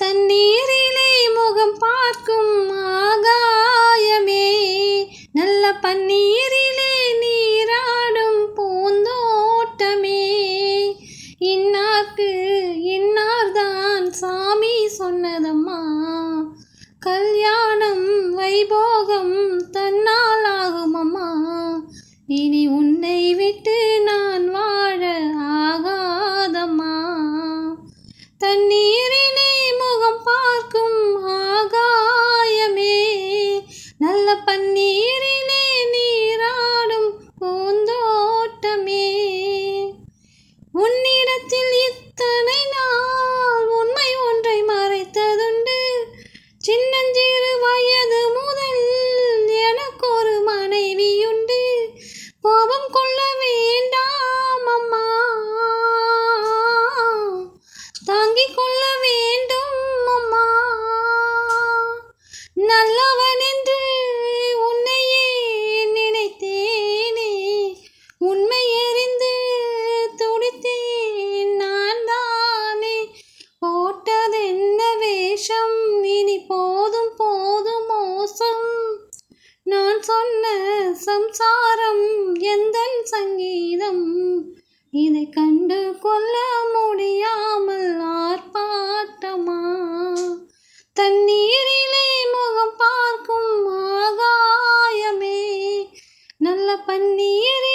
தண்ணீரிலே முகம் பார்க்கும் ஆகாயமே, நல்ல பன்னீரிலே நீராடும் பூந்தோட்டமே. இன்னார்க்கு இன்னார்தான் சாமி சொன்னதம்மா, கல்யாணம் வைபோகம் தன்னால் ஆகுமம்மா. இனி உன்னை விட்டு நான் வாழ ஆகாதம்மா. தண்ணீரிலே முகம் பார்க்கும் ஆகாயமே, நல்ல பன்னீரிலே நீராடும் பூந்தோட்டமே. உன்னிடத்தில் இத்தனை நாள் உண்மை ஒன்றை மறைத்ததுண்டு, சின்னஞ்சிறு வயது முதல் எனக்கு ஒரு மனைவியுண்டு. கோபம் கொள்ள வேண்டாம் அம்மா, தாங்கிக் கொள்ள வேண்டும் அம்மா. நல்லவன் என்று உன்னையே நினைத்தேனே, உண்மை எறிந்து துடித்தேன் நான் தானே. போட்டதென்ன வேஷம், இனி போதும் போதும் மோசம். நான் சொன்ன சம்சாரம் எந்தன் சங்கீதம், இதை கண்டு கொள்ள முடியாமல் ஆர்ப்பாட்டமா. தண்ணீரிலே முகம் பார்க்கும் ஆகாயமே, நல்ல பன்னீரிலே